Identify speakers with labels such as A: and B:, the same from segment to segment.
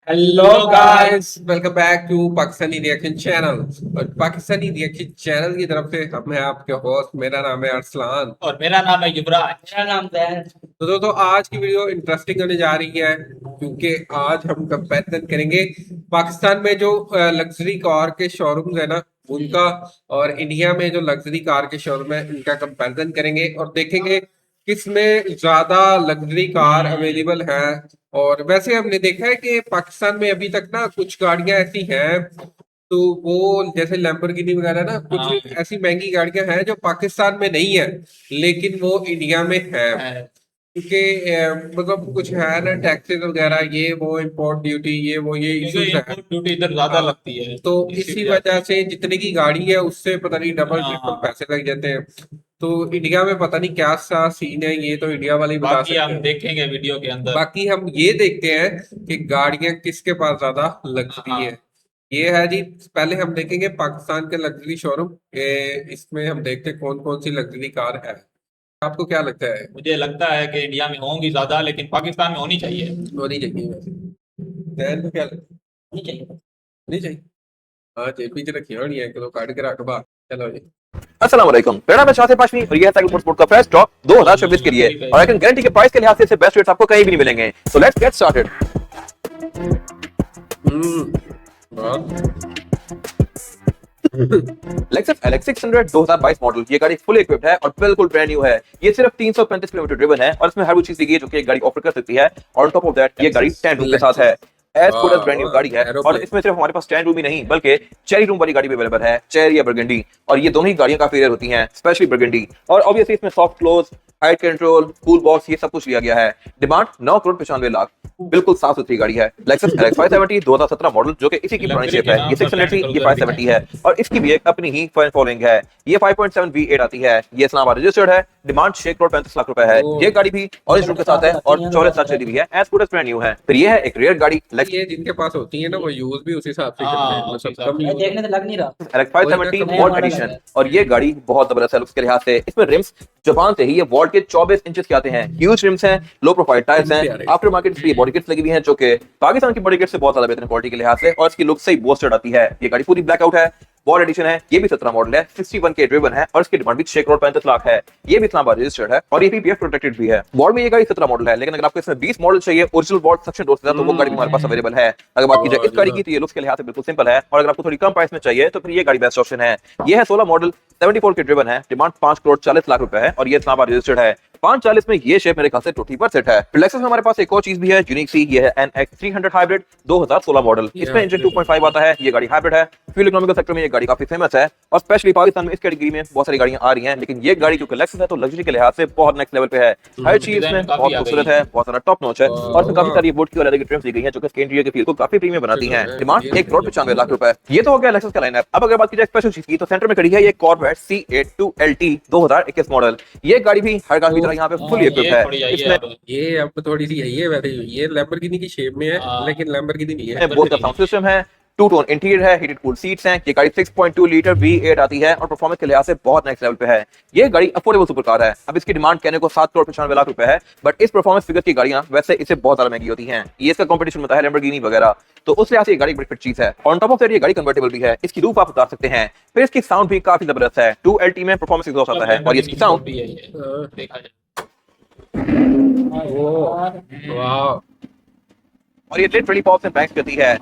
A: Hello guys, welcome back to Pakistani reaction channel. और Pakistani reaction channel की तरफ से हम हैं आपके होस्ट। मेरा नाम है अरसलान
B: और मेरा नाम है युवराज।
C: मेरा नाम जैन।
A: तो दोस्तों आज की वीडियो इंटरेस्टिंग होने जा रही है क्योंकि आज हम कंपैरिजन करेंगे पाकिस्तान में जो लग्जरी कार के शोरूम्स है ना उनका, और इंडिया में जो लग्जरी कार के शोरूम है उनका कंपैरिजन करेंगे और देखेंगे किसमें ज्यादा लग्जरी कार अवेलेबल है। और वैसे हमने देखा है कि पाकिस्तान में अभी तक ना कुछ गाड़ियां ऐसी हैं, तो वो जैसे लैम्बोर्गिनी वगैरह ना,
B: हाँ,
A: कुछ ऐसी महंगी गाड़ियां हैं जो पाकिस्तान में नहीं है लेकिन वो इंडिया में है,
B: है।
A: क्योंकि मतलब कुछ है ना टैक्सेस वगैरह, ये वो इम्पोर्ट ड्यूटी, ये वो ये
B: क्योंकि
A: इश्यूज है।
B: इनपुट ड्यूटी इधर ज्यादा
A: हाँ,
B: लगती है
A: तो
B: इसी
A: इसी
B: वजह
A: वजह
B: से।
A: से जितने की गाड़ी है उससे पता नहीं डबल ट्रिपल
B: हाँ,
A: पैसे लग जाते हैं। तो इंडिया में पता नहीं क्या सा सीन है, ये तो इंडिया वाले ही बता
B: बाकी
A: सकते
B: हम
A: हैं।
B: देखेंगे वीडियो के अंदर।
A: बाकी हम ये देखते हैं कि गाड़ियां किसके पास ज्यादा लग्जरी है।
B: हाँ,
A: ये है जी। पहले हम देखेंगे पाकिस्तान के लग्जरी शोरूम, इसमें हम देखते हैं कौन कौन सी लग्जरी कार है। आपको क्या लगता है?
B: मुझे लगता है कि इंडिया में होंगी ज्यादा, लेकिन पाकिस्तान में होनी चाहिए।
A: होनी चाहिए वैसे। जैन को क्या लगता है?
C: नहीं चाहिए।
A: नहीं चाहिए। हाँ जी, पीछे रखी होनी है कि तो काट के रख बा। चलो जी।
D: अस्सलाम वालेकुम, मेरा नाम है शाहिद पाशमी और ये है साइकिल स्पोर्ट का फर्स्ट स्टॉक 2026 के लिए। और आई कैन गारंटी कि प्राइस के लिहाज से इससे बेस्ट रेट्स आपको कहीं भी नहीं मिलेंगे। So let's get started.
A: वाह।
D: Lexus LX 600 2022 model. ये गाड़ी फुल इक्विप्ड है और बिल्कुल ब्रांड न्यू है। ये सिर्फ 335 किलोमीटर ड्रिवन है और इसमें हर वो चीज दी गई है जो कि एक गाड़ी ऑफर कर सकती है। और टॉप ऑफ दैट ये गाड़ी 10 रूम के साथ है। As good as brand new गाड़ी है। और इसमें सिर्फ हमारे पास 10 रूम ही नहीं बल्कि चेरी रूम वाली गाड़ी भी अवेलेबल है, चेरी या बर्गंडी। और ये दोनों ही गाड़ियां काफी रेयर होती हैं, स्पेशली बर्गंडी। और ऑब्वियसली इसमें soft close, height control, cool box, ये सब कुछ लिया गया है। डिमांड 9 करोड़ 95 लाख। बिल्कुल साफ सुथरी गाड़ी है। लेक्सस LX 570 2017 मॉडल, जो कि इसी की पुरानी शेप है। ये 600 थी, ये 570 है और इसकी भी एक अपनी ही फैन फॉलोइंग है। ये 5.7 V8 आती है। ये इस्लामाबाद रजिस्टर्ड है। डिमांड 6 करोड़ 35 लाख रुपए है। ये गाड़ी भी ऑरेंज रूम के साथ है और 44 लाख चली हुई है। As good as brand new है। फिर ये है एक रेयर गाड़ी
A: ये जिनके पास होती है ना वो यूज भी उसी हिसाब से
B: हाँ,
A: करते हैं,
B: उसी
A: मतलब
B: हिसाब
A: कम
B: से।
C: ये
A: यूज।
C: देखने से लग नहीं रहा।
D: LX 570
A: नया
D: वॉल्ट
C: मॉडल
D: एडिशन।
C: है।
D: और ये गाड़ी बहुत जबरदस्त है लुक्स के लिहाज से। इसमें रिम्स जापान से ही ये वॉल्ट के 24 इंचेस के आते हैं। ह्यूज रिम्स हैं, लो प्रोफाइल टायर्स हैं,
A: प्यारे।
D: After market free body kits लगी हुई हैं जो कि पाकिस्तान की बॉडी किट से बहुत ज्यादा बेहतर क्वालिटी के लिहाज से, और इसकी लुक से ही बोस्टेड आती है। ये गाड़ी पूरी ब्लैक आउट है, वॉल्ट एडिशन है। ये भी 17 मॉडल है, 61 के ड्रिवन है और इसकी डिमांड भी 6 करोड़ 35 लाख है। ये भी इस्लामाबाद रजिस्टर्ड है और ये PPF प्रोटेक्टेड भी है। वॉल्ट में ये गाड़ी 17 मॉडल है, लेकिन अगर आपको इसमें 20 मॉडल चाहिए ओरिजिनल वॉल्ट सक्शन डोर से, तो वो गाड़ी भी हमारे पास अवेलेबल है। अगर बात की जाए इस गाड़ी की तो ये लुक्स के लिहाज से बिल्कुल सिंपल है। और अगर आपको थोड़ी कम प्राइस में चाहिए तो फिर ये गाड़ी बेस्ट ऑप्शन है। ये है 16 मॉडल, 74 के ड्रिवन है। डिमांड 5 करोड़ 40 लाख रुपए है और ये इस्लामाबाद रजिस्टर्ड है। 540 में ये शेप मेरे ख्याल से टोटी पर सेट है। लेक्सस में हमारे पास एक और चीज भी है यूनिक सी। ये है NX 300 हाइब्रिड 2016 मॉडल। इसमें इंजन 2.5 आता है। ये गाड़ी हाइब्रिड है। फ्यूल इकोनॉमिकल सेक्टर में ये गाड़ी काफी फेमस है और स्पेशली पाकिस्तान में इस कैटेगरी में बहुत सारी गाड़ियां आ रही हैं, लेकिन ये गाड़ी क्योंकि लेक्सस है तो लग्जरी के लिहाज से बहुत नेक्स्ट लेवल पे है। हर चीज
B: डिजाइन
D: में
B: काफी
D: बहुत
B: आ
D: खूबसूरत
B: गई
D: है, बहुत सारा टॉप नॉच है और इसमें काफी सारी वुड की और लेदर की ट्रिम्स दी गई हैं जो कि इसके इंटीरियर के फील को काफी प्रीमियम बनाती हैं। डिमांड 1 करोड़ 95 लाख रुपए। ये तो हो गया लेक्सस का लाइनअप। अब अगर बात की जाए स्पेशल चीज की तो सेंटर में खड़ी है ये कॉर्वेट C82LT 2021 मॉडल। ये गाड़ी भी हर कार की तरह यहाँ पे फुल इक्विप्ड है।
B: थोड़ी आई है
D: इसमें
B: अब।
A: ये अब थोड़ी सी यही है, वैसे ये लैम्बोर्गिनी की शेप में है
B: हाँ।
A: लेकिन लैम्बोर्गिनी नहीं है।
D: में बोथ का साउंड सिस्टम है, टू टोन इंटीरियर है, हीटेड कूल्ड सीट्स हैं। ये गाड़ी 6.2 लीटर V8 आती है और परफॉर्मेंस के लिहाज से बहुत नेक्स्ट लेवल पे है। ये गाड़ी अफोर्डेबल सुपर कार है। अब इसकी डिमांड कहने को 7 करोड़ 95 लाख रुपए है, बट इस परफॉर्मेंस फिगर की गाड़ियां वैसे इससे बहुत ज्यादा महंगी होती हैं। ये इसका कंपटीशन होता है लैम्बोर्गिनी वगैरह, तो उस लिहाज से ये गाड़ी बड़ी फिट चीज है। ऑन टॉप ऑफ दैट ये गाड़ी कन्वर्टेबल भी है। इसकी रूफ आप उतार सकते हैं। फिर इसकी साउंड भी काफी जबरदस्त है। 2LT में परफॉर्मेंस एग्जॉस्ट आता है और इसकी साउंड
B: भी है ये। देखा जाए
A: वाह।
D: और ये लिटरली पॉप्स एंड बैंग्स करती है।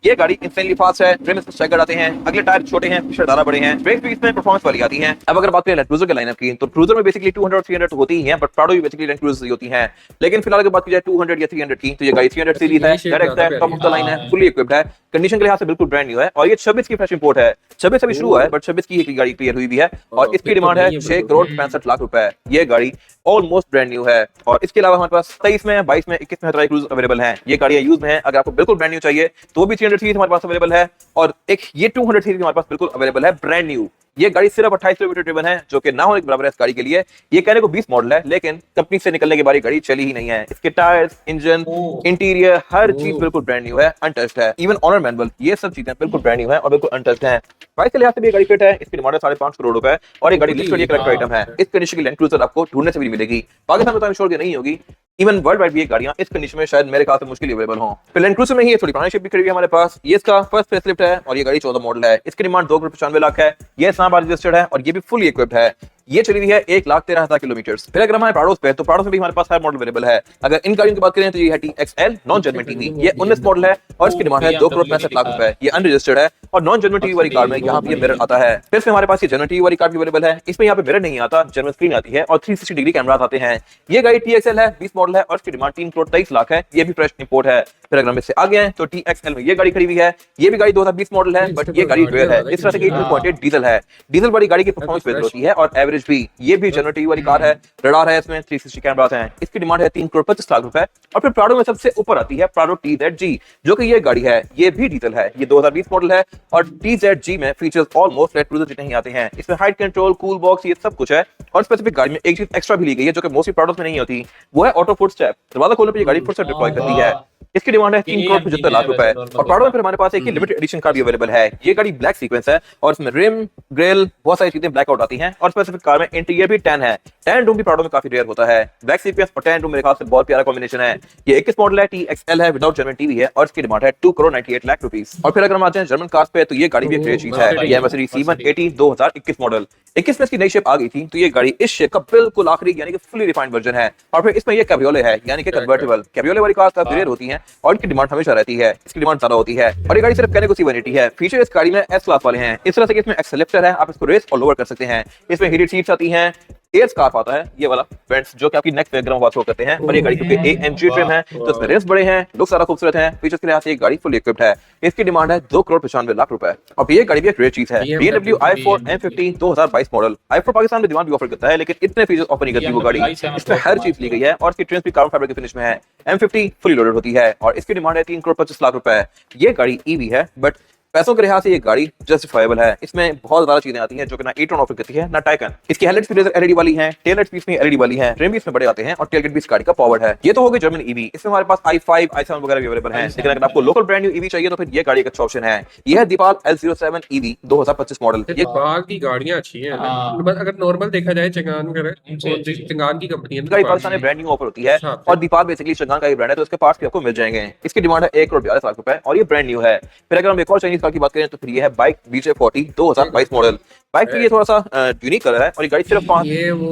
D: ये गाड़ी इंस्टेंटली फास्ट है। ट्रिम इसमें स्टैगर्ड आते हैं, अगले टायर छोटे हैं, पीछे दाना बड़े हैं, ब्रेक भी इसमें परफॉर्मेंस वाली आती हैं। अब अगर बात करें लैंड क्रूजर के लाइनअप की तो क्रूजर में बेसिकली 200 और 300 तो होती ही हैं, बट प्राडो भी बेसिकली लैंड क्रूजर होती हैं। लेकिन फिलहाल अगर बात की जाए 200 या 300 की तो ये गाड़ी 300 सीरीज है, डायरेक्ट है, टॉप ऑफ द लाइन है, फुली इक्विप्ड है, कंडीशन के लिहाज से बिल्कुल ब्रांड न्यू है और ये 26 की फ्रेश इंपोर्ट है। 26 अभी शुरू हुआ है बट 26 की एक गाड़ी क्लियर हुई भी है और इसकी डिमांड है 6 करोड़ 65 लाख रुपए। ये गाड़ी ऑलमोस्ट ब्रांड न्यू है। और इसके अलावा हमारे पास 23 में, 22 में, 21 में हमारे क्रूज अवेलेबल हैं। ये गाड़ियां यूज में हैं। अगर आपको बिल्कुल ब्रांड न्यू चाहिए तो भी 300 सीरीज हमारे पास अवेलेबल है और एक ये 200 सीरीज हमारे पास बिल्कुल अवेलेबल है ब्रांड न्यू। ये गाड़ी सिर्फ 28 किलोमीटर ड्रिवन है, जो कि ना होने के बराबर है इस गाड़ी के लिए। ये कहने को 20 मॉडल है, लेकिन कंपनी से निकलने के बाद ये गाड़ी चली ही नहीं है। इसके टायर्स, इंजन, इंटीरियर, हर चीज बिल्कुल ब्रांड न्यू है, अनटच्ड है। इवन ऑनर मैनुअल, ये सब चीजें बिल्कुल ब्रांड न्यू है और बिल्कुल अनटच्ड है। प्राइस के लिहाज से भी ये गाड़ी फिट है। इसकी डिमांड है 5.5 करोड़ रुपए और ये गाड़ी लिस्टेड कलेक्टर आइटम है। इस कंडीशन की लैंड क्रूजर आपको ढूंढने से भी मिलेगी। पाकिस्तान में तो इंश्योर नहीं होगी, इवन वर्ल्ड वाइड भी ये गाड़ियां इस कंडीशन में शायद मेरे ख्याल से मुश्किल अवेलेबल हों। फिर लैंड क्रूजर में ही ये थोड़ी पुरानी शिप भी खड़ी हुई है हमारे पास। ये इसका फर्स्ट फेसलिफ्ट है और ये गाड़ी 14 मॉडल है। इसकी डिमांड 2,95,00,000 है। ये इस्लामाबाद रजिस्टर्ड है और ये भी फुली इक्विप्ड है। ये चली हुई है 1,13,000 किलोमीटर। फिर अगर हमारे प्राडोस पे, तो प्राडोस में भी हमारे पास हर मॉडल अवेलेबल है। अगर इन गाड़ियों की बात करें तो ये है TXL नॉन जर्मन टीवी। ये 19 मॉडल है और इसकी डिमांड है 2,65,00,000 रुपए। ये अनरजिस्टर्ड है और नॉन जर्मन टीवी वाली कार में यहाँ पे मिरर आता है। फिर इसमें हमारे पास ये जर्मन टीवी वाली कार भी अवेलेबल है। इसमें यहाँ पे मिरर नहीं आता, जर्मन स्क्रीन आती है और 360 डिग्री कैमरास आते हैं। ये गाड़ी TXL है, 20 मॉडल है और इसकी डिमांड 3,23,00,000 है। ये भी फ्रेश इंपोर्ट है। फिर अगर हम इससे आगे हैं तो TXL में ये गाड़ी खड़ी हुई है। ये भी गाड़ी 2020 मॉडल है, बट ये गाड़ी रेयर है। इस तरह से कि 2.8 डीजल है। डीजल वाली गाड़ी की परफॉर्मेंस बेहतर होती है और एवरेज भी। ये भी जनरल टीवी वाली कार है, रडार है, इसमें 360 कैमरास हैं। इसकी डिमांड है 3,25,00,000 रुपए। और फिर प्राडो में सबसे ऊपर आती है प्राडो TZG, जो कि ये गाड़ी है। ये भी डीजल है, ये 2020 मॉडल है और TZG में फीचर्स ऑलमोस्ट रेड क्रूजर जितने ही आते हैं। इसमें हाइट कंट्रोल, कूल बॉक्स, ये सब कुछ है। और स्पेसिफिक गाड़ी में एक चीज एक्स्ट्रा भी ली गई है जो कि मोस्टली प्राडोस में नहीं होती, वो है ऑटो फुट स्टेप। दरवाजा खोलने पर ये गाड़ी फुट स्टेप डिप्लॉय करती है। इसकी डिमांड है 3,75,00,000 रुपए। और प्राडो में फिर हमारे पास एक लिमिटेड एडिशन कार भी अवेलेबल है। ये गाड़ी ब्लैक सीक्वेंस है और इसमें रिम, ग्रिल, बहुत सारी चीजें ब्लैक आउट आती हैं। और स्पेसिफिक कार में इंटीरियर भी टैन है। टैन रूम भी प्राडो में काफी रेयर होता है। ब्लैक सीक्वेंस और टैन रूम मेरे ख्याल से बहुत प्यारा कॉम्बिनेशन है। ये 21 मॉडल है, TXL है, विदाउट जर्मन टीवी है और इसकी डिमांड है 2,98,00,000 रुपीस। और फिर अगर हम आते हैं जर्मन कार्स पे, तो ये गाड़ी भी एक रेयर चीज है। ये मर्सिडीज C180 2021 मॉडल। 21 में इसकी नई शेप आ गई थी, तो ये गाड़ी इस शेप का बिल्कुल आखिरी यानी कि फुली रिफाइंड वर्जन है। और फिर इसमें ये कैब्रियोले है, यानी कि कन्वर्टेबल। कैब्रियोले वाली कार्स काफी रेयर होती हैं और इनकी डिमांड हमेशा रहती है। इसकी डिमांड ज्यादा होती है और ये गाड़ी सिर्फ कहने को C180 है। फीचर इस गाड़ी में S क्लास वाले हैं। इस तरह से कि इसमें एक्सेलेरेटर है, आप इसको रेस और लोअर कर सकते हैं। इसमें हीटेड सीट्स आती हैं। एयर स्कार्फ आता है, ये वाला वेंट्स जो कि आपकी नेक बैकग्राउंड वॉच करते हैं। और ये गाड़ी क्योंकि AMG ट्रिम है, तो इसमें रिम्स बड़े हैं, लुक सारा खूबसूरत है। फीचर्स के लिहाज से ये गाड़ी फुल इक्विप्ड है। इसकी डिमांड है 2,95,00,000 रुपए। अब ये गाड़ी भी एक रेयर चीज है। BMW i4 M50 2022 model. i4 Pakistan में डिमांड भी ऑफर करता है, लेकिन इतने फीचर्स ऑफर नहीं करती वो गाड़ी। इसमें हर चीज ली गई है और इसकी ट्रिम्स भी कार्बन फाइबर के फिनिश में है। M50 फुली लोडेड होती है और इसकी डिमांड है 3,25,00,000 रुपए। ये गाड़ी EV है, बट पैसों के लिहाज से ये गाड़ी जस्टिफाइबल है। इसमें बहुत ज्यादा चीजें आती हैं जो कि ना e-tron ऑफर करती है ना टाइकन। इसकी हेडलाइट्स भी लेजर LED वाली हैं, टेल लाइट्स भी इसमें LED वाली हैं, रिम भी इसमें बड़े आते हैं और टेलगेट भी इस गाड़ी का पावर्ड है। ये तो हो गई जर्मन EV। इसमें हमारे पास i5, i7 वगैरह भी अवेलेबल हैं। लेकिन अगर आपको लोकल ब्रांड न्यू EV चाहिए तो फिर ये गाड़ी एक अच्छा ऑप्शन है। ये है दीपाल L07 EV 2025 मॉडल। ये
A: बाग की गाड़ियां अच्छी हैं ना। बस अगर नॉर्मल देखा जाए चंगान करे तो चंगान की कंपनी है,
D: गाड़ी पाकिस्तान में ब्रांड न्यू ऑफर होती है और दीपाल बेसिकली चंगान का ही ब्रांड है, तो इसके पार्ट्स भी आपको मिल जाएंगे। इसकी डिमांड है 1,42,00,000 रुपए और ये ब्रांड न्यू है। फिर अगर हम एक और चाइनीज कार की बात करें तो फिर ये है बाइक BJ40 2022 मॉडल। बाइक के लिए थोड़ा सा यूनिक कलर है और ये गाड़ी सिर्फ 5
A: ये वो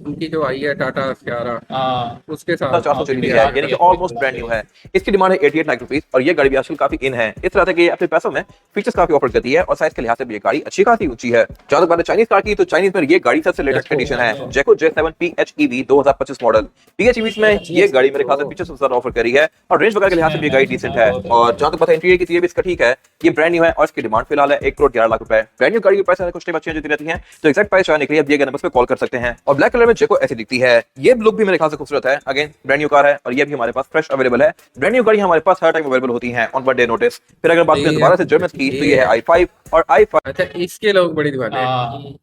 A: उनकी जो आई है टाटा स्यारा उसके साथ
D: 400 चली है, यानी कि ऑलमोस्ट ब्रांड न्यू है। इसकी डिमांड है 88 लाख रुपीस और ये गाड़ी भी आजकल काफी इन है। इस तरह से कि अपने पैसों में फीचर्स काफी ऑफर करती है और साइज के लिहाज से भी ये गाड़ी अच्छी खासी ऊंची है। जहां तक बात है चाइनीज कार की, तो चाइनीज में ये गाड़ी सबसे लेटेस्ट कंडीशन है। जैको J7 PHEV 2025 मॉडल। PHEV में ये गाड़ी मेरे ख्याल से फीचर्स सबसे ज्यादा ऑफर कर रही है और रेंज वगैरह के लिहाज से भी ये गाड़ी डिसेंट है। और जहां तक बात है इंटीरियर की, तो ये भी इसका ठीक है। ये ब्रांड न्यू है और इसकी डिमांड फिलहाल है 1,11,00,000 रुपए। ब्रांड न्यू गाड़ी के प्राइस कुछ टाइम अच्छी रहती है, तो एक्जैक्ट प्राइस जानने के लिए अब दिए गए नंबर पे कॉल कर सकते हैं। और ब्लैक कलर में जेको ऐसी दिखती है। ये लुक भी मेरे ख्याल से खूबसूरत है। अगेन ब्रांड न्यू कार है और ये भी हमारे पास फ्रेश अवेलेबल है। ब्रांड न्यू गाड़ी हमारे पास हर टाइम अवेलेबल होती है ऑन वन डे नोटिस। फिर अगर बात करें दोबारा से जर्मन की, तो ये है i5 और i5।
A: अच्छा, इसके लोग बड़ी दीवाने हैं।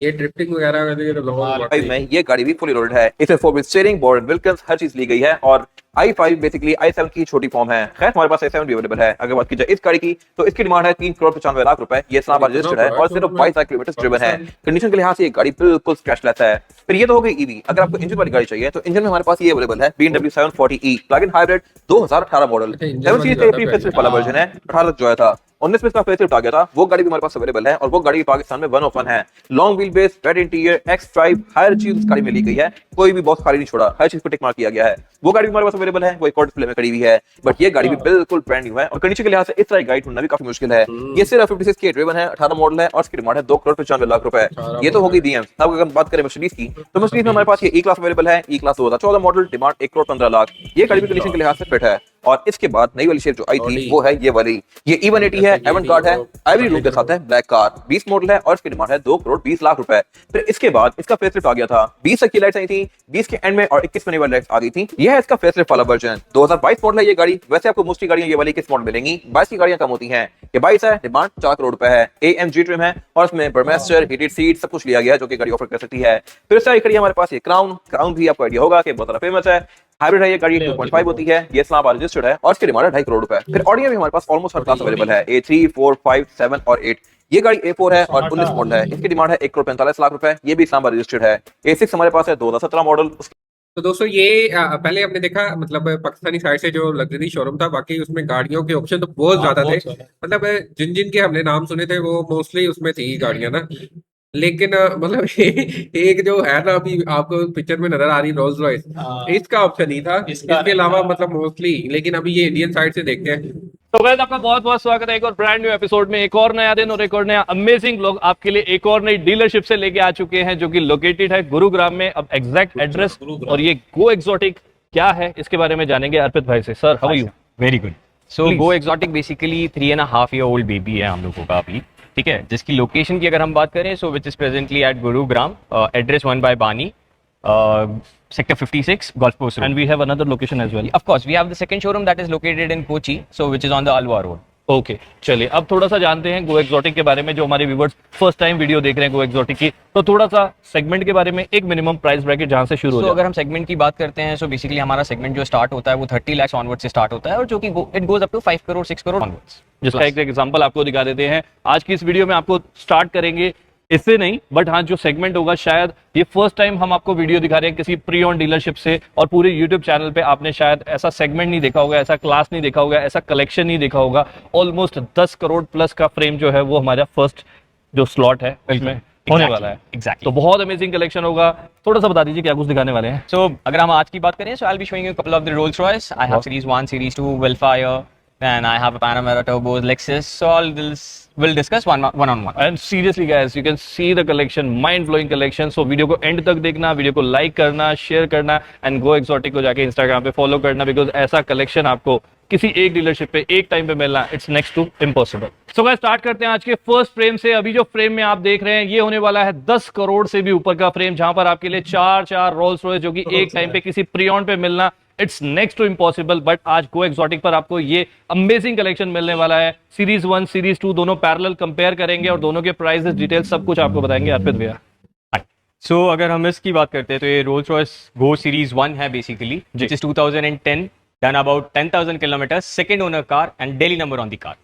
A: ये ड्रिफ्टिंग वगैरह करते हैं तो लोग
D: में ये गाड़ी भी फुली लोडेड है। इसमें 4 व्हील स्टीयरिंग, बोर्ड विल्किंस हर चीज ली गई है और i5 बेसिकली i7 की छोटी फॉर्म है। खैर हमारे पास i7 भी अवेलेबल है। अगर बात की जाए इस गाड़ी की, तो इसकी डिमांड है 3,95,00,000 रुपए। ये इस्लामाबाद रजिस्टर्ड है और सिर्फ 22,000 किलोमीटर ड्रिवन है। कंडीशन के लिहाज से ये गाड़ी बिल्कुल स्क्रैचलेस है। फिर ये तो हो गई EV। अगर आपको इंजन वाली गाड़ी चाहिए तो इंजन में हमारे पास ये अवेलेबल है BMW 740e plug in hybrid 2018 model. 7 series का फेसलिफ्ट वाला वर्जन है। 18 जो था 19 में इसका फेसलिफ्ट आ गया था, वो गाड़ी भी हमारे पास अवेलेबल है और वो गाड़ी पाकिस्तान में 1 ऑफ 1 है। Long wheel base, red interior, X drive, हर चीज इस गाड़ी में ली गई है। कोई भी बॉक्स खाली नहीं छोड़ा, हर चीज को टिक मार्क किया गया है। वो गाड़ी भी हमारे पास अवेलेबल है, वो एक और डिस्प्ले में खड़ी हुई है। बट ये गाड़ी भी बिल्कुल ब्रांड न्यू है और कंडीशन के लिहाज से इस तरह की गाड़ी ढूंढना भी काफी मुश्किल है। ये सिर्फ 56 के ड्रिवन है, 18 मॉडल है और इसकी डिमांड है 2,95,00,000 रुपए। ये तो होगी DM। अब अगर बात करें मर्सिडीज की, तो मर्सिडीज में हमारे पास ये E क्लास अवेलेबल है। E class 2014 model, demand 1,15,00,000। ये गाड़ी भी कंडीशन के लिहाज से फिट है। और इसके बाद नई वाली शेप जो आई थी वो है ये वाली। ये E180 है, एवंगार्ड है, आइवरी लुक के साथ है, ब्लैक कार, 20 मॉडल है और इसकी डिमांड है 2,20,00,000 रुपए। फिर इसके बाद इसका फेसलिफ्ट आ गया था। 20 तक की लाइट्स आई थी, 20 के एंड में और 21 में वाली लाइट्स आ गई थी। ये है इसका फेसलिफ्ट वाला वर्जन। 2022 मॉडल है ये गाड़ी। वैसे आपको मोस्टली गाड़ियां ये वाली किस मॉडल मिलेंगी, 22 की गाड़ियां कम होती हैं। ये 22 है, डिमांड 4 करोड़ रुपए है। AMG ट्रिम है और इसमें बर्मेस्टर, हीटेड सीट सब कुछ लिया गया है जो कि गाड़ी ऑफर कर सकती है। फिर इससे खड़ी हमारे पास ये क्राउन भी आपको आइडिया होगा कि बहुत ज्यादा फेमस है। हाइब्रिड है, ये गाड़ी 2.5 होती है। ये इस्लामाबाद रजिस्टर्ड है और इसकी डिमांड है 2.5 करोड़ रुपए। फिर ऑडियो भी हमारे पास ऑलमोस्ट हर क्लास अवेलेबल है। A3, 4, 5, 7 और 8। ये गाड़ी A4 है और 19 मॉडल है। इसकी डिमांड है 1,45,00,000 रुपए। ये भी इस्लामाबाद रजिस्टर्ड है। A6 हमारे पास है 2017 मॉडल।
A: तो दोस्तों ये पहले हमने देखा मतलब पाकिस्तानी साइड से जो लग्जरी शोरूम था, बाकी उसमें गाड़ियों के ऑप्शन तो बहुत
B: हाँ,
A: ज्यादा थे।
B: बहुत ज्यादा।
A: मतलब जिन जिन के हमने नाम सुने थे वो मोस्टली उसमें थी गाड़ियां ना। लेकिन मतलब एक जो है ना अभी आपको पिक्चर में नजर आ रही रोल्स रॉयस,
B: हाँ,
A: इसका ऑप्शन नहीं था।
B: इसका
A: इसके
B: नहीं
A: अलावा
B: था।
A: मतलब मोस्टली, लेकिन अभी ये इंडियन साइड से देखते हैं।
C: तो गाइस आपका बहुत बहुत स्वागत है एक और ब्रांड न्यू एपिसोड में। एक और नया दिन और एक और नया अमेजिंग लोग आपके लिए एक और नई डीलरशिप से लेके आ चुके हैं जो कि लोकेटेड है गुरुग्राम में। अब एग्जैक्ट एड्रेस
B: गुरुग्राम।
C: और ये गो एक्सोटिक क्या है इसके बारे में जानेंगे अर्पित भाई से। Sir, how are you?
E: Very good. So
C: Please.
E: Go exotic basically 3.5 year old baby है हम लोगों का अभी, ठीक है, जिसकी लोकेशन की अगर हम बात करें so which is presently at Gurugram, address 1 by Baani, sector 56, golf course road.
C: And we have another location as well.
E: Of course, we have the second showroom that is located in Kochi, so which is on the Alwa road.
C: Okay, चलिए अब थोड़ा सा जानते हैं गो exotic के बारे में। जो हमारे व्यूवर्स फर्स्ट टाइम वीडियो देख रहे हैं गो एक्सोटिक की, तो थोड़ा सा सेगमेंट के बारे में, एक मिनिमम प्राइस ब्रैकेट जहां से शुरू हो
E: So
C: जाए।
E: अगर हम सेगमेंट की बात करते हैं, सो बेसिकली हमारा सेगमेंट जो स्टार्ट होता है वो 30 lakhs ऑनवर्ड से स्टार्ट होता है, और जो कि it goes up to 5 crore 6 crore onwards.
C: जिसका एक एग्जांपल आपको दिखा देते हैं आज की इस वीडियो में। आपको स्टार्ट करेंगे इससे नहीं, बट हाँ जो सेगमेंट होगा, शायद ये फर्स्ट टाइम हम आपको वीडियो दिखा रहे हैं किसी प्री ऑन डीलरशिप से, और पूरे यूट्यूब चैनल पे आपने शायद ऐसा सेगमेंट नहीं देखा होगा, ऐसा क्लास नहीं देखा होगा, ऐसा कलेक्शन नहीं देखा होगा। ऑलमोस्ट 10 करोड़ प्लस का फ्रेम जो है वो हमारा फर्स्ट जो स्लॉट है उसमें होने वाला है।
E: एग्जैक्टली।
C: तो बहुत अमेजिंग कलेक्शन होगा। थोड़ा सा बता दीजिए क्या कुछ दिखाने वाले हैं।
E: So अगर हम आज की बात करें, so I'll be showing you a couple of the Rolls Royce. I have
C: Wow.
E: Series 1, Series 2, Willfire, then I have a Panamera Turbo, Lexus. So all this we'll discuss one on one.
C: And seriously guys, you can see the collection, mind blowing collection. So video को and तक देखना, video को like करना, share करना, and go exotic को जाके Instagram पे follow करना, बिकॉज ऐसा कलेक्शन आपको किसी एक डीलरशिप पे एक टाइम पे मिलना it's next to impossible. So guys start करते हैं आज के फर्स्ट फ्रेम से। अभी जो फ्रेम में आप देख रहे हैं ये होने वाला है 10 करोड़ से भी ऊपर का फ्रेम, जहां पर आपके लिए चार रोल्स रॉयस जो कि एक टाइम पे किसी प्री-ऑन पे मिलना it's next to impossible. But आज गो एक्सोटिक पर आपको ये अमेजिंग कलेक्शन मिलने वाला है। सीरीज 1 सीरीज 2 दोनों पैरेलल कंपेयर करेंगे और दोनों के प्राइसेस डिटेल सब कुछ आपको बताएंगे अर्पित भैया।
E: सो अगर हम इसकी बात करते हैं तो ये रोल्स रॉयस गो सीरीज 1 है basically, which is 2010, done about 10,000 kilometers, second owner car and daily number on the car.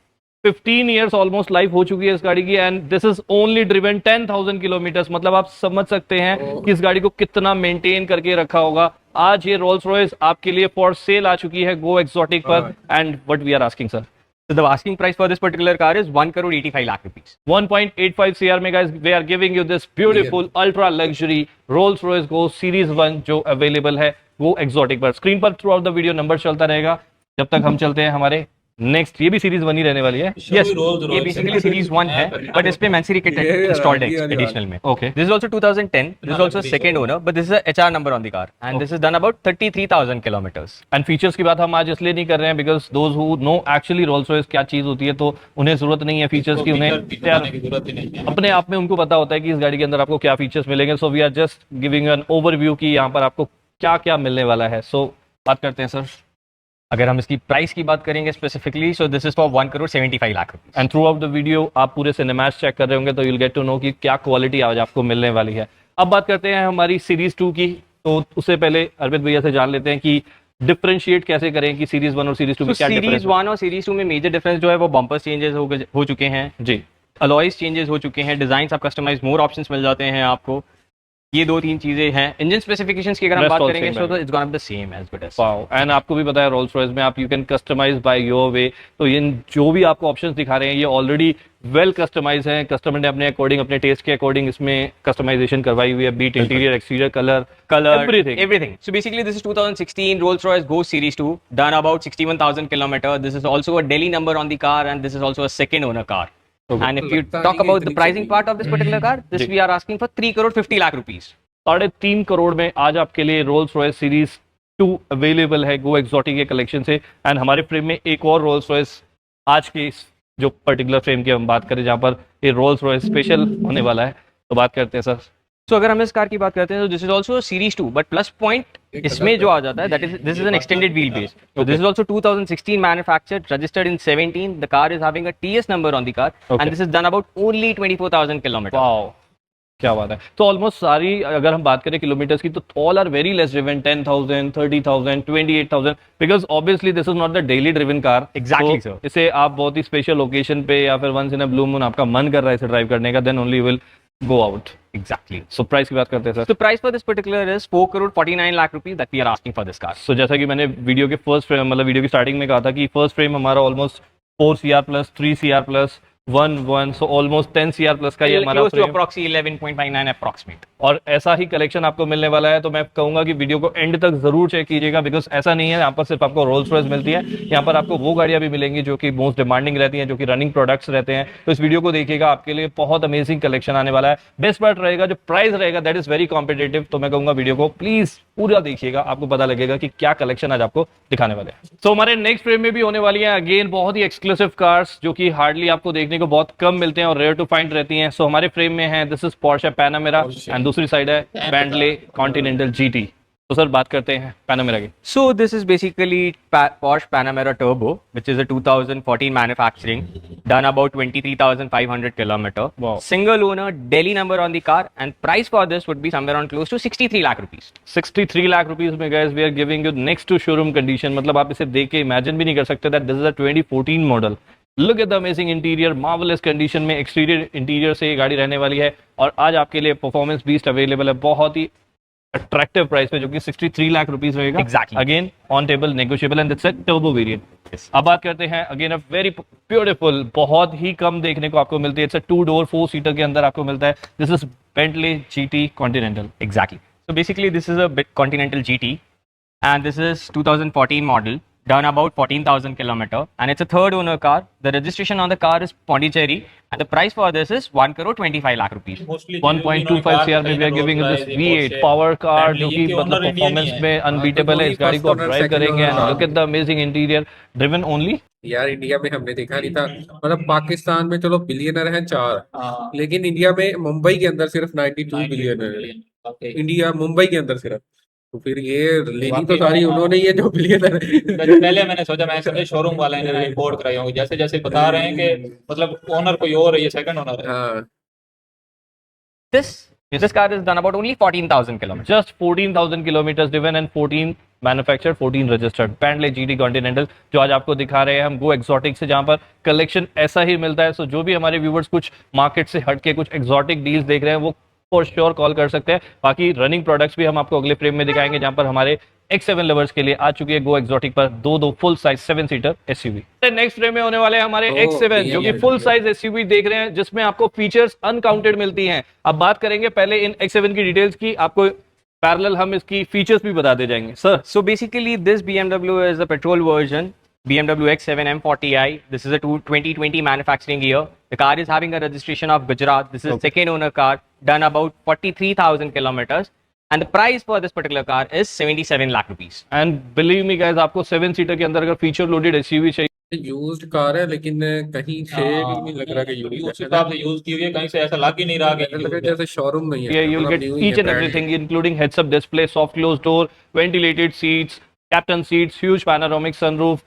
C: 15 years almost life हो चुकी है इस गाड़ी की, and this is only driven 10,000 kilometres. मतलब आप समझ सकते हैं कि इस गाड़ी को कितना मेंटेन करके रखा होगा। आज ये रोल्स रॉयस आपके लिए फॉर सेल आ चुकी है गो एक्सोटिक पर, and what we are asking sir.
E: So the asking price for this particular car is 1 crore 85 lakh rupees.
C: 1.85 CR में guys they are giving you this beautiful ultra luxury Rolls Royce Go Series 1 जो available है वो exotic पर। Screen पर through out the video number चलता रहेगा जब तक हम चलते हैं हमारे नेक्स्ट। ये भी सीरीज 1 ही रहने वाली है।
E: Yes, ये basically series 1 है, but इस पे Mansory kit installed है additional में.
C: Okay.
E: This is also 2010. This is also second owner, but this is a HR number on the car, and this is done about 33,000 kilometers.
C: And features की बात हम आज इसलिए नहीं कर रहे हैं because those who know actually Rolls Royce क्या चीज होती है, तो उन्हें जरूरत नहीं है फीचर्स की, उन्हें
B: बताने की जरूरत ही नहीं है।
C: अपने आप में उनको पता होता है कि इस गाड़ी के अंदर आपको क्या फीचर्स मिलेंगे। So we are just giving an overview कि यहाँ पर आपको क्या क्या मिलने वाला है। सो बात करते हैं सर।
E: अगर हम इसकी प्राइस की बात करेंगे specifically, so this is for 1 crore 75 lakh rupees.
C: And through out the video आप पूरे सिनेमैस चेक कर रहे होंगे तो यूल गेट टू नो कि क्या क्वालिटी आज आपको मिलने वाली है। अब बात करते हैं हमारी सीरीज 2 की, तो उससे पहले अरविंद भैया से जान लेते हैं कि डिफरेंशिएट कैसे करें कि सीरीज 1 और सीरीज 2 में
E: So
C: क्या
E: series
C: डिफरेंस
E: 1 और series 2 में मेजर डिफरेंस जो है वो बम्पर चेंजेस हो चुके हैं,
C: जी।
E: अलॉयज चेंजेस हो चुके हैं, डिजाइन आप कस्टमाइज मोर ऑप्शंस मिल जाते हैं आपको। ये 2-3 चीजें हैं। इंजन स्पेसिफिकेशंस की अगर हम
C: Rest
E: बात
C: all
E: करेंगे
C: same
E: so
C: है।
E: it's gonna be the same as good as.
C: Wow, and आपको भी पता है रोल्स रॉयस में आप you can customise by your way. तो ये जो भी आपको ऑप्शंस दिखा रहे हैं ये ऑलरेडी वेल कस्टमाइज है। कस्टमर ने अपने अकॉर्डिंग, अपने टेस्ट के अकॉर्डिंग इसमें कस्टमाइजेशन करवाई हुई है, beat interior, exterior, colour,
E: Everything. So basically, this is 2016 Rolls-Royce Go Series 2, done about 61,000 kilometers. This is also a Delhi number on the car, and this is also a second owner car. And if you
A: लगता
E: talk
A: नहीं कि
E: about the
A: इतनी
E: pricing
A: चली।
E: part of this particular car, this
C: ji.
E: we are asking for 3 crore 50 lakh rupees.
C: 3.5 crore में आज आपके लिए Rolls Royce series 2 available है गो एक्सोटिक के कलेक्शन से। एंड हमारे फ्रेम में एक और रोल्स रॉयस आज के इस जो पर्टिकुलर फ्रेम की हम बात करें जहाँ पर ये रोल्स रॉयस स्पेशल होने वाला है, तो बात करते हैं सर।
E: So अगर हम इस कार की बात करते हैं तो this is also Series 2, but plus point इसमें जो आ जाता है that is this is an extended wheelbase. So this is also 2016 manufactured, registered in 17. The car is having a TS number on the car,
C: Okay.
E: and this is done about only 24,000 kilometers.
C: Wow, क्या बात है। तो almost सारी अगर हम बात करें kilometres की तो all are very less driven, 10,000, 30,000, 28,000, because obviously this is not the daily driven car.
E: Exactly, sir.
C: इसे आप बहुत ही स्पेशल ओकेशन पे या फिर once in a blue moon आपका मन कर रहा है इसे ड्राइव करने का, then only will go out.
E: Exactly.
C: So price की बात करते हैं sir.
E: So price for this particular is 4 crore 49 lakh rupees that we are asking for this car.
C: So जैसा कि मैंने वीडियो के फर्स्ट फ्रेम मतलब वीडियो की स्टार्टिंग में कहा था कि फर्स्ट फ्रेम हमारा almost 4 CR plus 3 CR plus 1 so almost 10 CR plus का ये हमारा
E: Close to
C: frame.
E: approximately 11.59 approximate.
C: और ऐसा ही कलेक्शन आपको मिलने वाला है, तो मैं कहूंगा कि वीडियो को एंड तक जरूर चेक कीजिएगा, बिकॉज ऐसा नहीं है यहाँ पर सिर्फ आपको रोल्स रॉयस मिलती है, यहाँ पर आपको वो गाड़ियां भी मिलेंगी जो कि मोस्ट डिमांडिंग रहती हैं, जो कि रनिंग प्रोडक्ट्स रहते हैं. तो इस वीडियो को देखिएगा, आपके लिए बहुत अमेजिंग कलेक्शन आने वाला है. बेस्ट पार्ट रहेगा जो प्राइस रहेगा, दैट इज वेरी कॉम्पिटेटिव. तो मैं कहूंगा वीडियो को प्लीज पूरा देखिएगा, आपको पता लगेगा कि क्या कलेक्शन आज आपको दिखाने वाले हैं. तो हमारे नेक्स्ट फ्रेम में भी होने वाली है अगेन बहुत ही एक्सक्लूसिव कार्स, जो कि हार्डली आपको देखने को बहुत कम मिलते हैं और रेयर टू फाइंड रहती हैं. सो हमारे फ्रेम में है this is Porsche Panamera and दूसरी साइड है बेंटले कॉन्टिनेंटल GT. तो सर बात करते हैं पैनामेरा की.
E: So this is basically Porsche Panamera Turbo, which is a 2014 manufacturing, done about 23,500 kilometer.
C: Wow.
E: Single owner, Delhi number on the car, and price for this would be somewhere on close to 63 lakh rupees.
C: 63 lakh rupees में guys we are giving you next to showroom condition. मतलब आप इसे देख के imagine भी नहीं कर सकते that this is a 2014 model. Look at the amazing interior, marvellous condition में एक्सटीरियर इंटीरियर से ये गाड़ी रहने वाली है. और आज आपके लिए परफॉर्मेंस बीस्ट अवेलेबल है बहुत ही अट्रैक्टिव प्राइस पे, जो कि 63 लाख रुपीस रहेगा.
E: Exactly.
C: Again on table negotiable and that's a turbo variant.
E: Yes.
C: अब बात करते हैं अगेन अ वेरी ब्यूटीफुल, बहुत ही कम देखने को आपको मिलती है. इट्स अ 2 डोर 4 सीटर के अंदर आपको मिलता है. This is Bentley GT continental.
E: Exactly. So basically, this is a bit Continental GT, and this is 2014 model, done about 14,000 kilometer, and it's a third owner car. The registration on the car is Pondicherry, and the price for this is 1 crore 25 lakh rupees.
B: Mostly
C: 1.25 CR में we are giving you this V8 power car, जो कि मतलब performance में unbeatable है. इस गाड़ी को आप ड्राइव करेंगे and look at the amazing interior, driven only.
A: यार इंडिया में हमने देखा नहीं था, मतलब पाकिस्तान में चलो बिलियनर हैं 4,
B: हाँ,
A: लेकिन इंडिया में मुंबई के अंदर सिर्फ 92 बिलियनर है.
B: okay.
A: इंडिया मुंबई के अंदर सिर्फ. तो फिर ये लेनी तो
B: वाकई
A: सारी उन्होंने ही है जो बिलियनर है.
B: पहले मैंने सोचा मैं समझे शोरूम वाले ने रिपोर्ट कराई होंगी, जैसे जैसे बता रहे हैं कि मतलब ओनर कोई और है, ये सेकंड ओनर है.
A: हाँ.
E: This car is done about only 14,000 kilometers.
C: Just 14,000 kilometers driven and 14 manufactured, 14 registered. Bentley GT Continental जो आज आपको दिखा रहे हैं हम गो एक्सोटिक से, जहां पर कलेक्शन ऐसा ही मिलता है. सो जो भी हमारे व्यूवर्स कुछ मार्केट से हट के कुछ एक्सोटिक डील्स देख रहे हैं, वो फॉर श्योर कॉल कर सकते हैं. बाकी रनिंग प्रोडक्ट्स भी हम आपको अगले फ्रेम में दिखाएंगे, जहां पर हमारे X7 लवर्स के लिए आ चुकी है गो एक्सोटिक पर दो full size 7 seater SUV. Next frame में होने वाले हैं हमारे X7, जो कि फुल साइज SUV देख रहे हैं, जिसमें आपको फीचर्स अनकाउंटेड मिलती हैं. अब बात करेंगे पहले इन X7 की डिटेल्स की, आपको पैरेलल हम इसकी फीचर्स भी बता दे जाएंगे. Sir
E: So basically, this BMW is a petrol version, BMW X7 M40i. This is a 2020 manufacturing year. The car is having a registration of Gujarat. This is second owner car, done about 43,000 kilometers. And the price for this particular car is 77 lakh rupees.
C: And believe me guys, आपको 7 seater के अंदर अगर feature loaded SUV चाहिए,
A: used car है, लेकिन कहीं से भी नहीं लग रहा कि यूज
B: उस हिसाब से यूज की हुई है, कहीं से ऐसा लग ही नहीं रहा कि
A: लग रहा है जैसे शोरूम में ही है.
C: yeah, you'll
A: मतलब
C: get
A: new ही
C: each
A: है,
C: and
A: brand
C: everything, including heads-up display, soft closed door, ventilated seats, captain seats, huge panoramic sunroof,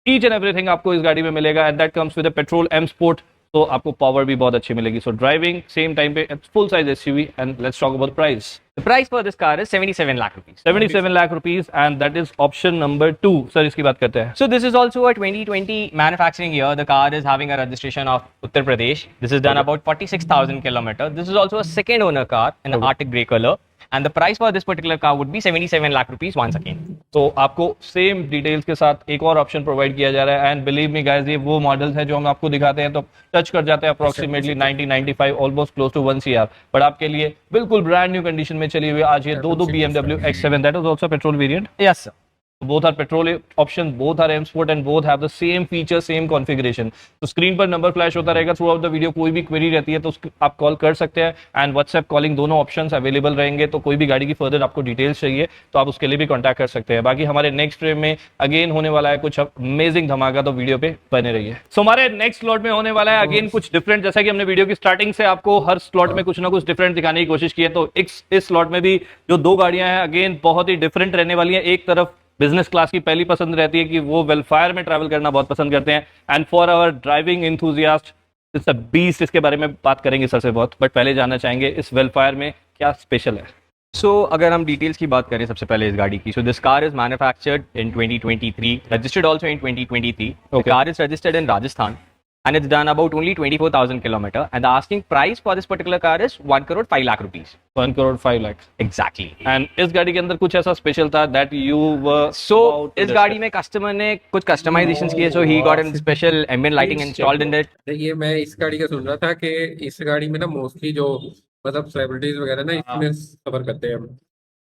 C: each and everything आपको इस गाड़ी में मिलेगा. and that comes with a petrol M Sport, तो आपको power भी बहुत अच्छी मिलेगी. सो ड्राइविंग सेम टाइम पे full size SUV. And let's talk about price.
E: The price for this car is 77 lakh rupees.
C: 77 lakh rupees, and that is option number 2. Sir इसकी बात करते हैं.
E: So this is also a 2020 manufacturing year. The car is having a registration of Uttar Pradesh. This is done about 46,000 kilometers. This is also a second owner car in Arctic grey color. And the price for this particular car would be 77 lakh rupees once again.
C: तो आपको same details के साथ एक और option provide किया जा रहा है. एंड बिलीव मी गाइस, ये वो मॉडल्स है जो हम आपको दिखाते हैं तो टच कर जाते हैं approximately 90-95, almost close to 1 CR. बट आपके लिए बिल्कुल ब्रांड न्यू कंडीशन में चली हुई आज ये दो BMW X7, that is also petrol variant.
E: Yes, sir.
C: both are petrol option, both are M Sport and both have the same feature, same configuration. तो स्क्रीन पर नंबर फ्लैश होता रहेगा थ्रू आउट द वीडियो. कोई भी query रहती है तो आप कॉल कर सकते हैं. एंड व्हाट्सएप कॉलिंग दोनों ऑप्शंस अवेलेबल रहेंगे. तो कोई भी गाड़ी की फर्दर आपको डिटेल्स चाहिए तो आप उसके लिए भी कॉन्टैक्ट कर सकते हैं. बाकी हमारे नेक्स्ट फ्रेम में अगेन होने वाला है कुछ अमेजिंग धमाका, तो वीडियो पे बने रहिए. सो हमारे नेक्स्ट स्लॉट में होने वाला है अगेन कुछ डिफरेंट. जैसा कि हमने वीडियो की स्टार्टिंग से आपको हर स्लॉट में कुछ ना कुछ डिफरेंट दिखाने की कोशिश की है, तो इस स्लॉट में भी जो दो गाड़ियां हैं अगेन बहुत ही डिफरेंट रहने वाली हैं. एक तरफ बिजनेस क्लास की पहली पसंद रहती है कि वो वेलफेयर में ट्रैवल करना बहुत पसंद करते हैं. And for our driving enthusiast it's a beast. इसके बारे में बात करेंगे सर से बहुत, बट पहले जानना चाहेंगे इस वेलफेयर में क्या स्पेशल है.
E: सो अगर हम डिटेल्स की बात करें सबसे पहले इस गाड़ी की, so this car is manufactured in 2023, registered also in 2023. The car is registered in Rajasthan. and it's done about only 24,000 kilometer. And the asking price for this particular car is 1 crore 5 lakh rupees.
C: 1 crore 5 lakhs.
E: Exactly.
C: And इस गाड़ी के अंदर कुछ ऐसा special था that you
E: So इस गाड़ी में कस्टमर ने कुछ कस्टमाइजेशंस किए, so he got a special ambient lighting installed in it.
A: ये मैं इस गाड़ी का सुन रहा था कि इस गाड़ी में ना मोस्टली जो मतलब सेलिब्रिटीज वगैरह ना इसमें सफर करते हैं हम।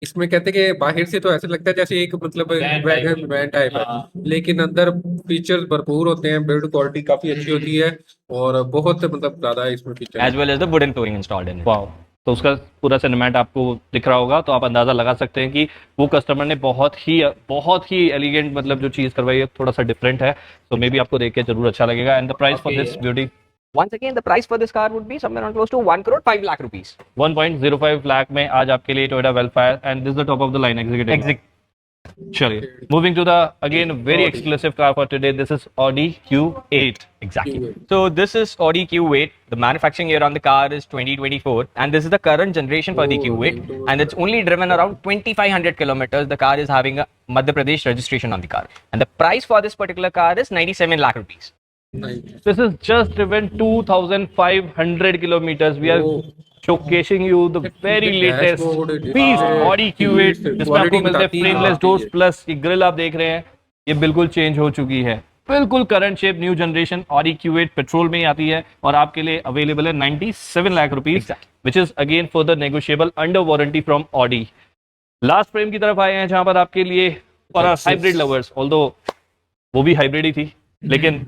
A: इसमें कहते हैं कि बाहर से तो ऐसे लगता है जैसे एक मतलब वैगन वैन टाइप है, लेकिन अंदर फीचर्स भरपूर होते हैं, बिल्ड क्वालिटी काफी अच्छी होती है और बहुत मतलब ज्यादा इसमें feature
E: As well as the wooden flooring installed in it.
C: Wow. तो उसका पूरा सिनेमैट आपको दिख रहा होगा, तो आप अंदाजा लगा सकते हैं कि वो कस्टमर ने बहुत ही एलिगेंट मतलब जो चीज करवाई है थोड़ा सा डिफरेंट है, तो मे बी आपको देख के जरूर अच्छा लगेगा। And the price for this beauty
E: Once again, the price for this car would be somewhere around close to 1 crore 5 lakh rupees.
C: 1.05 lakh में आज आपके लिए Toyota Vellfire and this the top of the line executive. चलिए, moving to the again very exclusive car for today, this is Audi Q8।
E: Exactly. So this is Audi Q8. The manufacturing year on the car is 2024, and this is the current generation for the Q8, and it's only driven around 2,500 kilometers. The car is having a Madhya Pradesh registration on the car, and the price for this particular car is 97 lakh rupees.
C: This is just driven 2,500 kilometers. We are showcasing you the very latest beast Audi Q8 जिसमें आपको मिलते हैं frameless doors plus ये grill आप देख रहे हैं, ये बिल्कुल चेंज हो चुकी है, बिल्कुल current shape new generation Audi Q8 petrol में ही आती है और आपके लिए अवेलेबल है 97 lakh rupees, which is again further negotiable under warranty from Audi। Last frame की तरफ आए हैं जहां पर आपके लिए फॉर हाइब्रिड लवर्स, ऑल्दो वो भी हाइब्रिड ही थी, लेकिन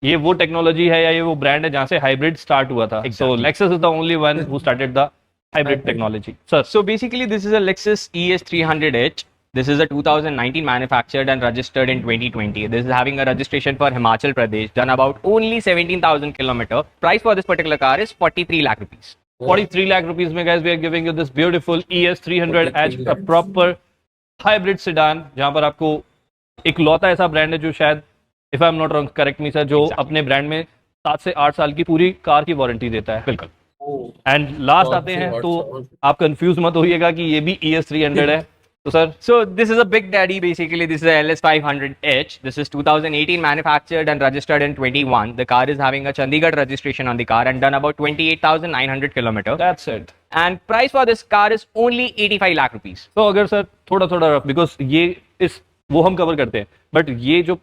C: ये वो टेक्नोलॉजी है या ये वो ब्रांड है जहां से हाइब्रिड स्टार्ट हुआ था। सो Lexus is the only one who started the hybrid technology. Sir,
E: So basically, this is a Lexus ES300H. This is a 2019 manufactured and registered in 2020. This is having a registration for Himachal Pradesh, done about only 17,000 kilometer. Price for this particular car is 43 lakh rupees.
C: 43 lakh rupees में guys we are giving you this beautiful ES300H, a proper hybrid sedan, जहां पर आपको एक लौता ऐसा brand है जो शायद if I'm not wrong, correct me sir, जो अपने ब्रांड में 7 से 8 साल की पूरी कार की वारंटी देता है।
E: बिल्कुल।
C: एंड लास्ट आते हैं तो आप कंफ्यूज मत होइएगा कि ये भी ES300 है, तो sir
E: So this is a big daddy basically. This is a LS500H. This is 2018 manufactured and registered in 21. The car is having a Chandigarh registration on the car and done about 28,900 kilometer.
C: that's it।
E: And price for this car is only 85 lakh rupees.
C: तो अगर sir थोड़ा थोड़ा rough, because ये इस वो हम cover करते हैं, बट ये जो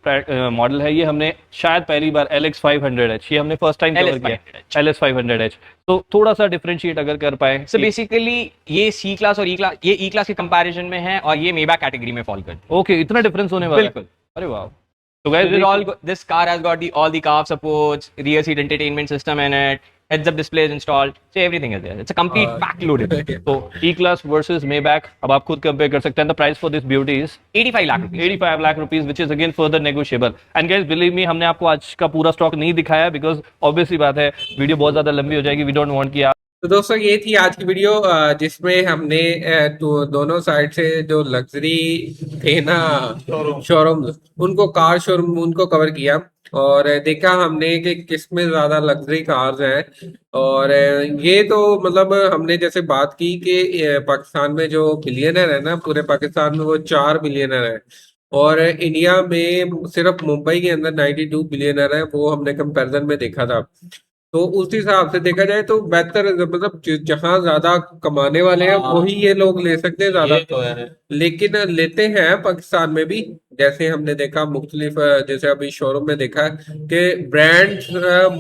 C: मॉडल है ये हमने शायद पहली बार LX500H ये हमने फर्स्ट टाइम कवर किया, LS500H, तो थोड़ा सा डिफरेंशिएट अगर कर पाए।
E: So basically ये C class और E class, ये E class के कंपैरिजन में है और ये Maybach कैटेगरी में फॉल करते हैं।
C: ओके, इतना डिफरेंस होने वाला है?
E: बिल्कुल।
C: अरे वाह। तो guys
E: This car has got all the CARF supports, rear seat entertainment system in it, heads up displays installed, so everything is there. It's a complete pack loaded.
C: तो E-Class versus Maybach, अब आप खुद compare कर सकते हैं। The price for this beauty is
E: 85 lakh rupees.
C: 85 lakh rupees, which is again further negotiable. And guys, believe me, हमने आपको आज का पूरा स्टॉक नहीं दिखाया बिकॉज ऑब्वियसली बात है वीडियो बहुत ज्यादा लंबी हो जाएगी। वी डोंट वांट कि आप
A: तो दोस्तों ये थी आज की वीडियो जिसमें हमने तो दोनों साइड से जो लग्जरी थे ना शोरूम, उनको कार शोरूम उनको कवर किया और देखा हमने कि किस में ज्यादा लग्जरी कार्स हैं। और ये तो मतलब हमने जैसे बात की कि पाकिस्तान में जो बिलियनर है ना, पूरे पाकिस्तान में वो 4 बिलियनर है और इंडिया में सिर्फ मुंबई के अंदर 92 बिलियनर है, वो हमने कंपैरिजन में देखा था। तो उस हिसाब से देखा जाए तो बेहतर मतलब जहाँ ज्यादा कमाने वाले हैं वही ये लोग ले सकते हैं ज्यादा,
B: ये तो है।
A: लेकिन लेते हैं पाकिस्तान में भी। जैसे हमने देखा मुख्तलिफ, जैसे अभी शोरूम में देखा कि ब्रांड्स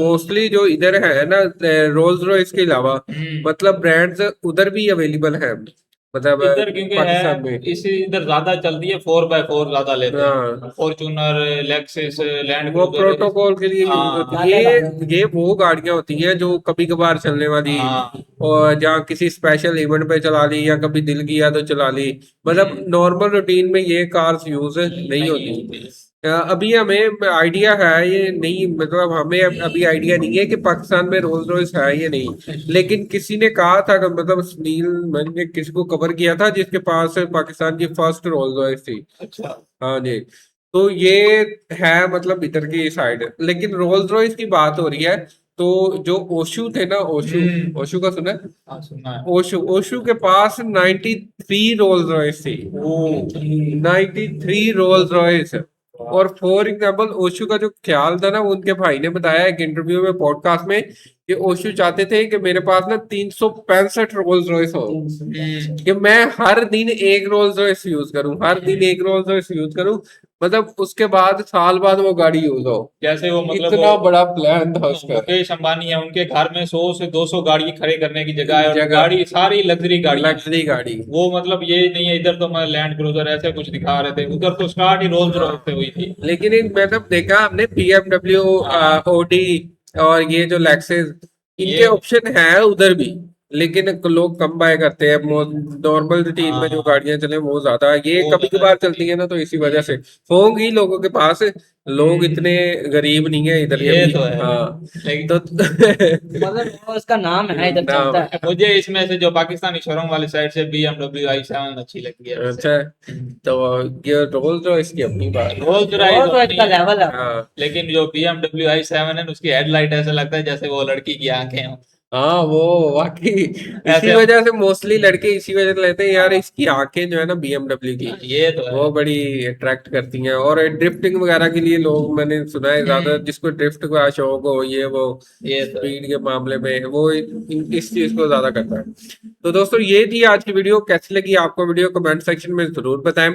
A: मोस्टली जो इधर है ना रोल्स रॉयस के अलावा मतलब ब्रांड्स उधर भी अवेलेबल है, मतलब
B: इधर क्योंकि
A: पाकिस्तान
B: है
A: में।
B: इसी इधर ज्यादा चलती है, 4x4 ज्यादा लेते हैं,
A: हाँ।
B: फॉर्च्यूनर, लेक्सिस, लैंड
A: वो
B: क्रूजर,
A: प्रोटोकॉल के लिए यूज
B: हाँ।
A: होती है। ये वो गाड़ियां होती हैं जो कभी कभार चलने वाली,
B: हाँ।
A: और जहाँ किसी स्पेशल इवेंट पे चला ली या कभी दिल किया तो चला ली, मतलब नॉर्मल रूटीन में ये कार्स यूज नहीं होती। अभी हमें आइडिया है ये नहीं, मतलब हमें अभी आइडिया नहीं है कि पाकिस्तान में रोल्स रॉयस है या नहीं, लेकिन किसी ने कहा था कि मतलब सुनील मैंने किसी को कवर किया था जिसके पास पाकिस्तान की फर्स्ट रोल्स रॉयस थी।
B: अच्छा।
A: हाँ जी, तो ये है मतलब इधर की साइड। लेकिन रोल्स रॉयस की बात हो रही है तो जो ओशू थे ना, ओशू का सुना है?
B: हाँ, सुना है।
A: ओशू के पास 93 रोल्स रॉयस थी, 93 रोल्स रॉयस। और फॉर एग्जाम्पल ओशो का जो ख्याल था ना, वो उनके भाई ने बताया एक इंटरव्यू में पॉडकास्ट में कि ओशो चाहते थे कि मेरे पास ना 365 रोल्स रॉयस हो, कि मैं हर दिन एक रोल्स रॉयस यूज करूं, हर दिन एक रोल्स रॉयस यूज करूं, मतलब उसके बाद साल बाद वो गाड़ी यूज हो।
B: जैसे वो मतलब
A: इतना
B: वो
A: बड़ा प्लान था उसका।
B: मुकेश अंबानी है, उनके घर में 100 से 200 गाड़ी खड़े करने की जगह है, और
A: जगह।
B: गाड़ी सारी लग्जरी गाड़ी है।
A: लग्जरी गाड़ी।
B: वो मतलब ये नहीं है इधर तो मैं लैंड क्रूजर ऐसे कुछ दिखा रहे थे, उधर तो स्टार्ट ही रोल्स रॉयस से हुई थी।
A: लेकिन एक मैंने देखा हमने BMW,
B: हाँ।
A: ओडी और ये जो लेक्सेस, इनके
B: ये
A: ऑप्शन है उधर भी, लेकिन लोग कम बाय करते हैं। नॉर्मल रूटीन में जो
B: हाँ,
A: गाड़ियां चले वो ज्यादा, ये
B: वो
A: कभी
B: ज्यादा
A: कभार
B: चलती
A: चलती
B: है।
A: है ना, तो इसी वजह से होंगी लोगों के पास। लोग इतने गरीब नहीं है इधर के
B: ये
A: भी।
B: तो है।
A: हाँ
B: लेकिन
A: तो
F: मतलब वो उसका नाम है, इधर
A: नाम
F: चलता है।
B: मुझे इसमें से जो पाकिस्तानी शोरूम वाली साइड से BMW i7 अच्छी लगती है वैसे।
A: अच्छा, तो ये रोल्स रॉयस की अपनी बात है।
B: रोल्स
F: वो
B: रॉयस
F: तो
B: अपनी
F: इसका
B: है,
F: लेवल है।
A: हाँ
B: लेकिन जो BMW i7 है उसकी हेडलाइट ऐसा लगता है जैसे वो लड़की की आंखें हों।
A: हाँ, वो वाकई इसी
B: ऐसे
A: वजह से मोस्टली लड़के इसी वजह से लेते हैं यार, इसकी आंखें जो है ना BMW की,
B: ये तो है।
A: वो बड़ी अट्रैक्ट करती हैं। और ड्रिफ्टिंग वगैरह के लिए लोग, मैंने सुना है ज्यादा जिसको ड्रिफ्ट का शौक हो, ये वो
B: ये तो है।
A: स्पीड के मामले में वो इस चीज को ज्यादा करता है। तो दोस्तों ये थी आज की वीडियो, कैसी लगी आपको वीडियो कमेंट सेक्शन में जरूर बताएं।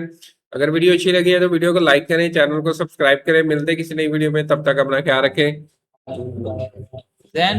A: अगर वीडियो अच्छी लगी है तो वीडियो को लाइक करें, चैनल को सब्सक्राइब करें। मिलते हैं किसी नई वीडियो में, तब तक अपना ख्याल रखें।
B: Then